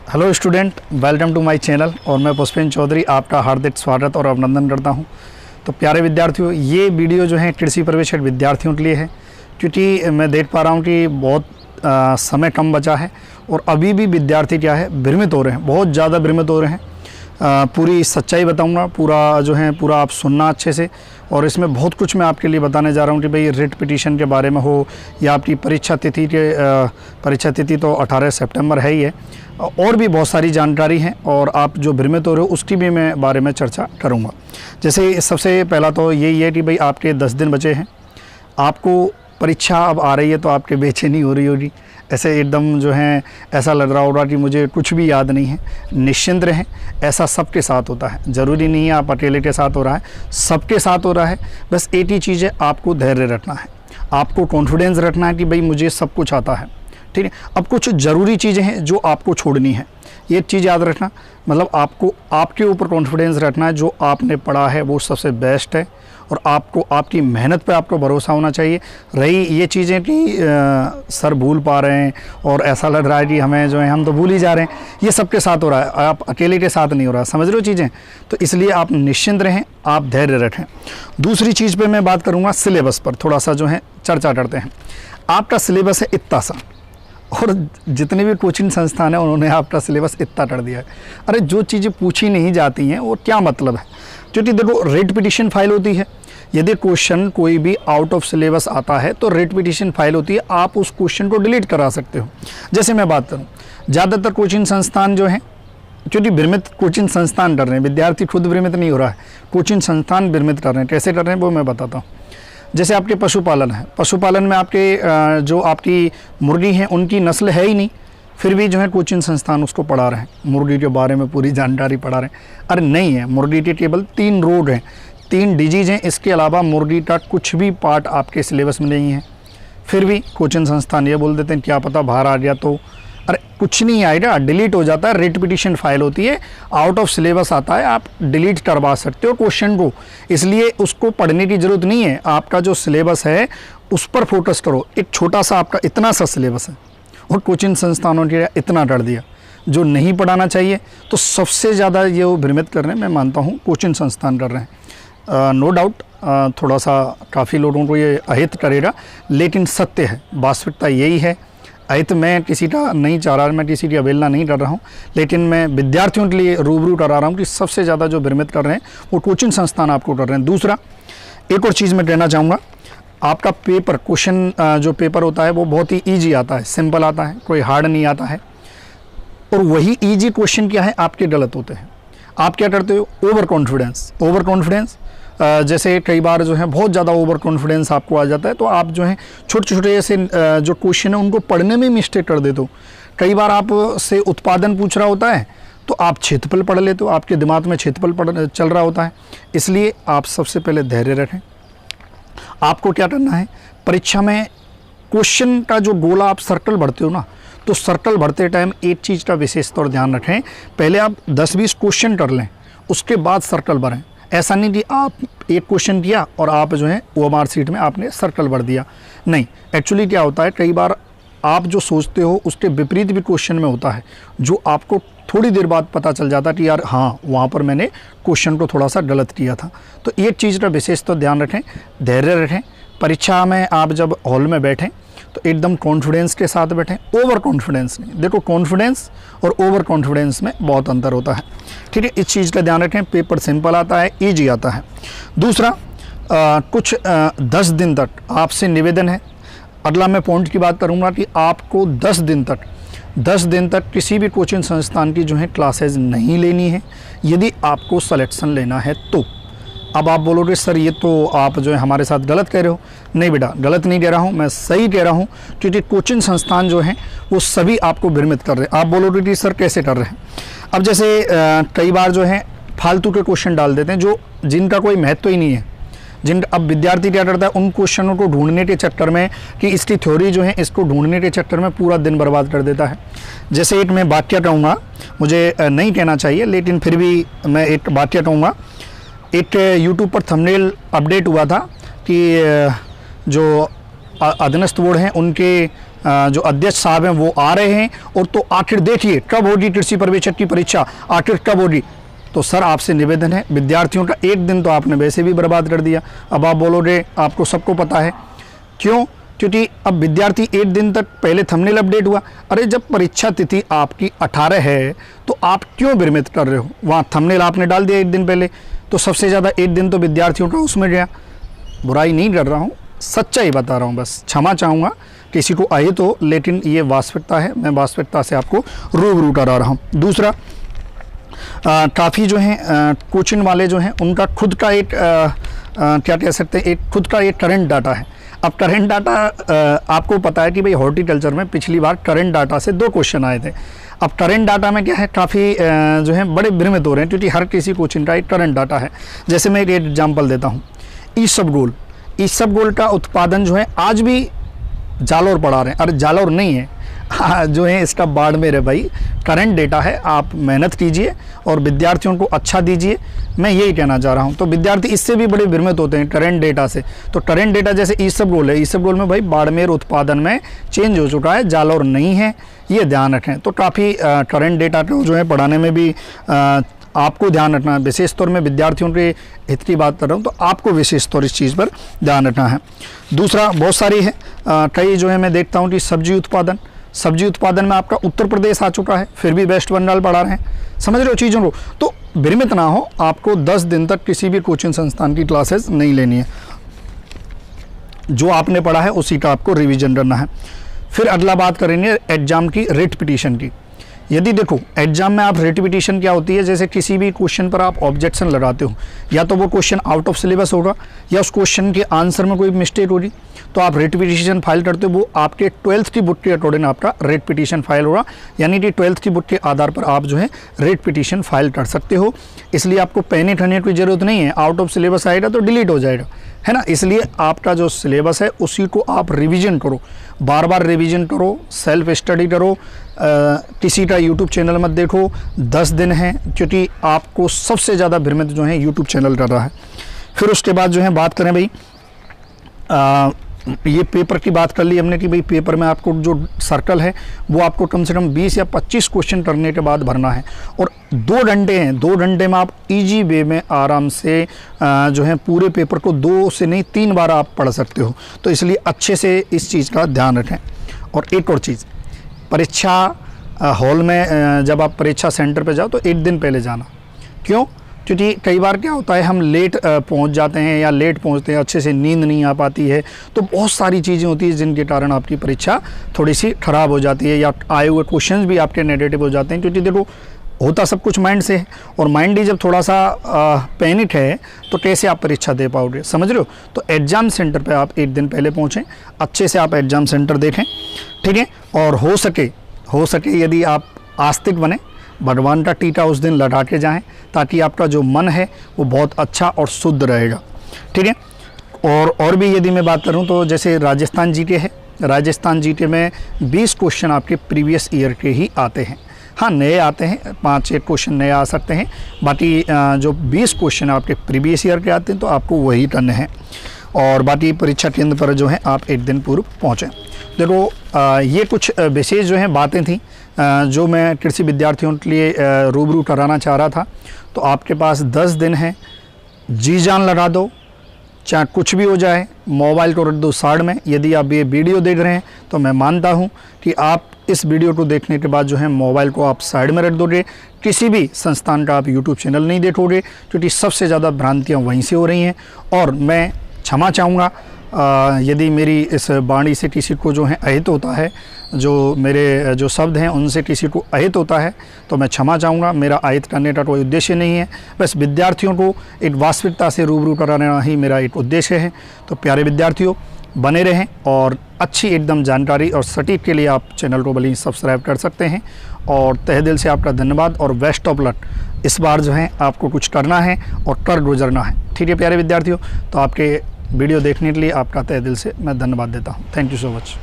Hello student, welcome to my channel. और मैं पुष्पेंद्र चौधरी आपका हार्दिक स्वागत और अभिनंदन करता हूं। तो प्यारे विद्यार्थियों, ये वीडियो जो है कृषि प्रवेश विद्यार्थियों के लिए है, क्योंकि मैं देख पा रहा हूं कि बहुत समय कम बचा है और अभी भी विद्यार्थी क्या है भ्रमित हो रहे हैं, बहुत ज़्यादा भ्रमित हो रहे हैं। पूरी सच्चाई बताऊंगा, पूरा आप सुनना अच्छे से। और इसमें बहुत कुछ मैं आपके लिए बताने जा रहा हूं कि भाई रिट पिटीशन के बारे में हो या आपकी परीक्षा तिथि तो 18 सितंबर है ही है, और भी बहुत सारी जानकारी है और आप जो भ्रमित हो रहे हो उसकी भी मैं बारे में चर्चा करूंगा। जैसे सबसे पहला तो यही है कि भाई आपके 10 दिन बचे हैं, आपको परीक्षा अब आ रही है तो आपके बेचैनी हो रही होगी, ऐसे एकदम जो है ऐसा लग रहा होगा कि मुझे कुछ भी याद नहीं है। निश्चिंत रहें, ऐसा सबके साथ होता है, ज़रूरी नहीं है आप अकेले के साथ हो रहा है, सबके साथ हो रहा है। बस एक ही चीज़ है, आपको धैर्य रखना है, आपको कॉन्फिडेंस रखना है कि भाई मुझे सब कुछ आता है, ठीक है। अब कुछ ज़रूरी चीज़ें हैं जो आपको छोड़नी है, ये चीज़ याद रखना। मतलब आपको आपके ऊपर कॉन्फिडेंस रखना है, जो आपने पढ़ा है वो सबसे बेस्ट है और आपको आपकी मेहनत पे आपको भरोसा होना चाहिए। रही ये चीज़ें कि सर भूल पा रहे हैं और ऐसा लग रहा है कि हमें जो है हम तो भूल ही जा रहे हैं, ये सबके साथ हो रहा है, आप अकेले के साथ नहीं हो रहा, समझ रहे हो चीज़ें। तो इसलिए आप निश्चिंत रहें, आप धैर्य रखें। दूसरी चीज़ पे मैं बात करूँगा, सिलेबस पर थोड़ा सा जो है चर्चा करते हैं। आपका सिलेबस है इतना सा, और जितने भी कोचिंग संस्थान हैं उन्होंने आपका सिलेबस इतना कर दिया है। अरे जो चीज़ें पूछी नहीं जाती हैं वो क्या मतलब है, क्योंकि देखो रेट पिटीशन फाइल होती है। यदि क्वेश्चन कोई भी आउट ऑफ सिलेबस आता है तो रेट पिटीशन फाइल होती है, आप उस क्वेश्चन को डिलीट करा सकते हो। जैसे मैं बात करूं, ज़्यादातर कोचिंग संस्थान जो हैं, क्योंकि भ्रमित कोचिंग संस्थान कर रहे हैं, विद्यार्थी खुद भ्रमित नहीं हो रहा है, कोचिंग संस्थान भ्रमित कर रहे हैं। कैसे कर रहे हैं वो मैं बताता हूँ। जैसे आपके पशुपालन है, पशुपालन में आपके जो आपकी मुर्गी हैं उनकी नस्ल है ही नहीं, फिर भी जो है कोचिंग संस्थान उसको पढ़ा रहे हैं, मुर्गी के बारे में पूरी जानकारी पढ़ा रहे हैं। अरे नहीं है, मुर्गी के केवल 3 रोग हैं, 3 डिजीज हैं, इसके अलावा मुर्गी का कुछ भी पार्ट आपके सिलेबस में नहीं है। फिर भी कोचिंग संस्थान ये बोल देते हैं क्या पता बाहर आ गया तो। अरे कुछ नहीं आएगा, डिलीट हो जाता है। रेट पिटीशन फाइल होती है, आउट ऑफ सिलेबस आता है, आप डिलीट करवा सकते हो क्वेश्चन को, इसलिए उसको पढ़ने की ज़रूरत नहीं है। आपका जो सिलेबस है उस पर फोकस करो। एक छोटा सा आपका इतना सा सिलेबस है और कोचिंग संस्थानों ने इतना कर दिया जो नहीं पढ़ाना चाहिए। तो सबसे ज़्यादा ये वो भ्रमित कर रहे हैं, मैं मानता हूँ कोचिंग संस्थान कर रहे हैं। नो डाउट थोड़ा सा काफ़ी लोगों को ये अहित करेगा, लेकिन सत्य है, वास्तविकता यही है। अहित मैं किसी का नहीं चाह रहा, मैं किसी की अवहेलना नहीं कर रहा हूँ, लेकिन मैं विद्यार्थियों के लिए रूबरू करा रहा हूँ कि सबसे ज़्यादा जो भ्रमित कर रहे हैं वो कोचिंग संस्थान आपको कर रहे हैं। दूसरा एक और चीज़ मैं कहना चाहूँगा, आपका पेपर क्वेश्चन जो पेपर होता है वो बहुत ही ईजी आता है, सिंपल आता है, कोई हार्ड नहीं आता है। और वही ईजी क्वेश्चन क्या है आपके गलत होते हैं। आप क्या करते हो, ओवर कॉन्फिडेंस। जैसे कई बार जो है बहुत ज़्यादा ओवर कॉन्फिडेंस आपको आ जाता है, तो आप जो है छोटे छोटे ऐसे जो क्वेश्चन है उनको पढ़ने में मिस्टेक कर देते हो। कई बार आप से उत्पादन पूछ रहा होता है तो आप क्षेत्रफल पढ़ लेते हो, आपके दिमाग में क्षेत्रफल चल रहा होता है। इसलिए आप सबसे पहले धैर्य रखें। आपको क्या करना है, परीक्षा में क्वेश्चन का जो गोला आप सर्कल भरते हो ना, तो सर्कल भरते टाइम एक चीज़ का विशेष तौर ध्यान रखें, पहले आप 10-20 क्वेश्चन कर लें, उसके बाद सर्कल भरें। ऐसा नहीं कि आप एक क्वेश्चन किया और आप जो है OMR सीट में आपने सर्कल भर दिया, नहीं। एक्चुअली क्या होता है, कई बार आप जो सोचते हो उसके विपरीत भी क्वेश्चन में होता है, जो आपको थोड़ी देर बाद पता चल जाता है कि यार हाँ वहाँ पर मैंने क्वेश्चन को थोड़ा सा गलत किया था। तो एक चीज़ का विशेष तो ध्यान रखें, धैर्य रखें। परीक्षा में आप जब हॉल में बैठें तो एकदम कॉन्फिडेंस के साथ बैठें, ओवर कॉन्फिडेंस नहीं। देखो कॉन्फिडेंस और ओवर कॉन्फिडेंस में बहुत अंतर होता है, ठीक है। इस चीज़ का ध्यान रखें, पेपर सिंपल आता है, ईजी आता है। दूसरा कुछ 10 दिन तक आपसे निवेदन है, अगला मैं पॉइंट की बात करूँगा कि आपको 10 दिन तक किसी भी कोचिंग संस्थान की जो है क्लासेज नहीं लेनी है, यदि आपको सिलेक्शन लेना है तो। अब आप बोलोगे सर ये तो आप जो है हमारे साथ गलत कह रहे हो। नहीं बेटा, गलत नहीं कह रहा हूँ, मैं सही कह रहा हूँ, क्योंकि कोचिंग संस्थान जो हैं वो सभी आपको भ्रमित कर रहे हैं। आप बोलोगे कि सर कैसे कर रहे हैं। अब जैसे कई बार जो है फालतू के क्वेश्चन डाल देते हैं जो जिनका कोई महत्व ही नहीं है। अब विद्यार्थी क्या करता है, उन क्वेश्चनों को ढूंढने के चक्कर में कि इसकी थ्योरी जो है इसको ढूंढने के चक्कर में पूरा दिन बर्बाद कर देता है। जैसे एक मैं वाक्य कहूँगा, मुझे नहीं कहना चाहिए लेकिन फिर भी मैं एक वाक्य कहूँगा। एक यूट्यूब पर थंबनेल अपडेट हुआ था कि जो अधीनस्थ बोर्ड हैं उनके जो अध्यक्ष साहब हैं वो आ रहे हैं, और तो आखिर देखिए कब होगी कृषि प्रवेश की परीक्षा, आखिर कब होगी। तो सर आपसे निवेदन है, विद्यार्थियों का एक दिन तो आपने वैसे भी बर्बाद कर दिया। अब आप बोलोगे आपको सबको पता है क्यों, क्योंकि अब विद्यार्थी एक दिन तक पहले थंबनेल अपडेट हुआ। अरे जब परीक्षा तिथि आपकी 18 है तो आप क्यों विरमित कर रहे हो, वहाँ थंबनेल आपने डाल दिया एक दिन पहले, तो सबसे ज़्यादा एक दिन तो विद्यार्थियों का उसमें गया। बुराई नहीं कर रहा हूँ, सच्चाई बता रहा हूँ, बस क्षमा चाहूँगा किसी को आए तो, लेकिन ये वास्तविकता है, मैं वास्तविकता से आपको रूबरू करा रहा हूँ। दूसरा, काफ़ी जो हैं कोचिंग वाले जो हैं उनका खुद का एक क्या कह सकते हैं, एक खुद का एक करंट डाटा है। अब करंट डाटा आपको पता है कि भाई हॉर्टिकल्चर में पिछली बार करंट डाटा से 2 क्वेश्चन आए थे। अब करंट डाटा में क्या है, काफ़ी जो है बड़े भ्रमित हो रहे हैं, क्योंकि हर किसी कोचिंग का एक करंट डाटा है। जैसे मैं एक एग्जाम्पल देता हूँ, ईसबगोल का उत्पादन जो है आज भी जालौर पढ़ा रहे हैं। अरे जालौर नहीं है, जो है इसका बाड़मेर है भाई। करंट डेटा है, आप मेहनत कीजिए और विद्यार्थियों को अच्छा दीजिए, मैं यही कहना चाह रहा हूँ। तो विद्यार्थी इससे भी बड़े भ्रमित होते हैं करंट डेटा से। तो करंट डेटा जैसे ईसबगोल है, ईसबगोल में भाई बाड़मेर उत्पादन में चेंज हो चुका है, जालौर नहीं है, ये ध्यान रखें। तो काफ़ी करंट डेटा को जो है पढ़ाने में भी आपको ध्यान रखना है, विशेष तौर में विद्यार्थियों के हित की बात कर रहा हूँ, तो आपको विशेष तौर इस चीज़ पर ध्यान रखना है। दूसरा, बहुत सारी है, कई जो है मैं देखता हूँ कि सब्जी उत्पादन में आपका उत्तर प्रदेश आ चुका है, फिर भी वेस्ट बंगाल पढ़ा रहे हैं। समझ रहे हो चीज़ों को, तो भ्रमित ना हो, आपको 10 दिन तक किसी भी कोचिंग संस्थान की क्लासेस नहीं लेनी है, जो आपने पढ़ा है उसी का आपको रिवीजन करना है। फिर अगला बात करेंगे एग्जाम की रिट पिटीशन की। यदि देखो एग्जाम में आप रिट पिटीशन क्या होती है, जैसे किसी भी क्वेश्चन पर आप ऑब्जेक्शन लगाते हो, या तो वो क्वेश्चन आउट ऑफ सिलेबस होगा या उस क्वेश्चन के आंसर में कोई मिस्टेक होगी, तो आप रिट पिटीशन फाइल करते हो, वो आपके 12th की बुक के अकॉर्डिंग आपका रिट पिटीशन फाइल होगा, यानी कि 12th की बुक के आधार पर आप जो है रिट पिटीशन फाइल कर सकते हो। इसलिए आपको पैनिक होने की जरूरत नहीं है, आउट ऑफ सिलेबस आएगा तो डिलीट हो जाएगा, है ना। इसलिए आपका जो सिलेबस है उसी को आप रिवीजन करो, बार बार रिवीजन करो, सेल्फ स्टडी करो, किसी का यूट्यूब चैनल मत देखो। 10 दिन है, क्योंकि आपको सबसे ज़्यादा भ्रमित जो है यूट्यूब चैनल कर रहा है। फिर उसके बाद जो है बात करें भाई, ये पेपर की बात कर ली हमने कि भाई पेपर में आपको जो सर्कल है वो आपको कम से कम 20 या 25 क्वेश्चन करने के बाद भरना है, और 2 घंटे हैं, 2 घंटे में आप इजी वे में आराम से जो है पूरे पेपर को 2 से नहीं 3 बार आप पढ़ सकते हो। तो इसलिए अच्छे से इस चीज़ का ध्यान रखें। और एक और चीज़, परीक्षा हॉल में जब आप परीक्षा सेंटर पे जाओ तो एक दिन पहले जाना। क्यों? क्योंकि कई बार क्या होता है, हम लेट पहुंच जाते हैं या लेट पहुंचते हैं, अच्छे से नींद नहीं आ पाती है, तो बहुत सारी चीज़ें होती हैं जिनके कारण आपकी परीक्षा थोड़ी सी ख़राब हो जाती है, या आए हुए क्वेश्चंस भी आपके नेगेटिव हो जाते हैं। क्योंकि देखो होता सब कुछ माइंड से है, और माइंड ही जब थोड़ा सा पैनिक है तो कैसे आप परीक्षा दे पाओगे, समझ रहे हो। तो एग्ज़ाम सेंटर पे आप एक दिन पहले पहुँचें, अच्छे से आप एग्ज़ाम सेंटर देखें, ठीक है। और हो सके यदि आप आस्तिक बने, भगवान का टीका उस दिन लगा के जाएँ, ताकि आपका जो मन है वो बहुत अच्छा और शुद्ध रहेगा, ठीक है। और भी यदि मैं बात करूँ तो जैसे राजस्थान जीके है, राजस्थान जीके में 20 क्वेश्चन आपके प्रीवियस ईयर के ही आते हैं। हाँ, नए आते हैं, 5-6 क्वेश्चन नए आ सकते हैं, बाकी जो 20 क्वेश्चन आपके प्रीवियस ईयर के आते हैं तो आपको वही करने हैं। और बाकी परीक्षा केंद्र पर जो है आप एक दिन पूर्व पहुँचें। देखो ये कुछ विशेष जो है बातें थी जो मैं कृषि विद्यार्थियों के लिए रूबरू कराना चाह रहा था। तो आपके पास 10 दिन है, जी जान लगा दो, चाहे कुछ भी हो जाए, मोबाइल को रख दो साइड में। यदि आप ये वीडियो देख रहे हैं तो मैं मानता हूँ कि आप इस वीडियो को देखने के बाद जो है मोबाइल को आप साइड में रख दोगे, किसी भी संस्थान का आप यूट्यूब चैनल नहीं देखोगे, क्योंकि सबसे ज़्यादा भ्रांतियाँ वहीं से हो रही हैं। और मैं क्षमा चाहूँगा यदि मेरी इस वाणी से किसी को जो है अहित होता है, जो मेरे जो शब्द हैं उनसे किसी को अहित होता है, तो मैं क्षमा चाहूँगा। मेरा अहित करने का कोई उद्देश्य नहीं है, बस विद्यार्थियों को एक वास्तविकता से रूबरू कराना ही मेरा एक उद्देश्य है। तो प्यारे विद्यार्थियों, बने रहें और अच्छी एकदम जानकारी और सटीक के लिए आप चैनल को भले ही सब्सक्राइब कर सकते हैं। और तहे दिल से आपका धन्यवाद और बेस्ट ऑफ लक। इस बार जो है आपको कुछ करना है और कर गुजरना है, ठीक है प्यारे विद्यार्थियों। तो आपके वीडियो देखने के लिए आपका तहे दिल से मैं धन्यवाद देता हूँ। Thank you so much.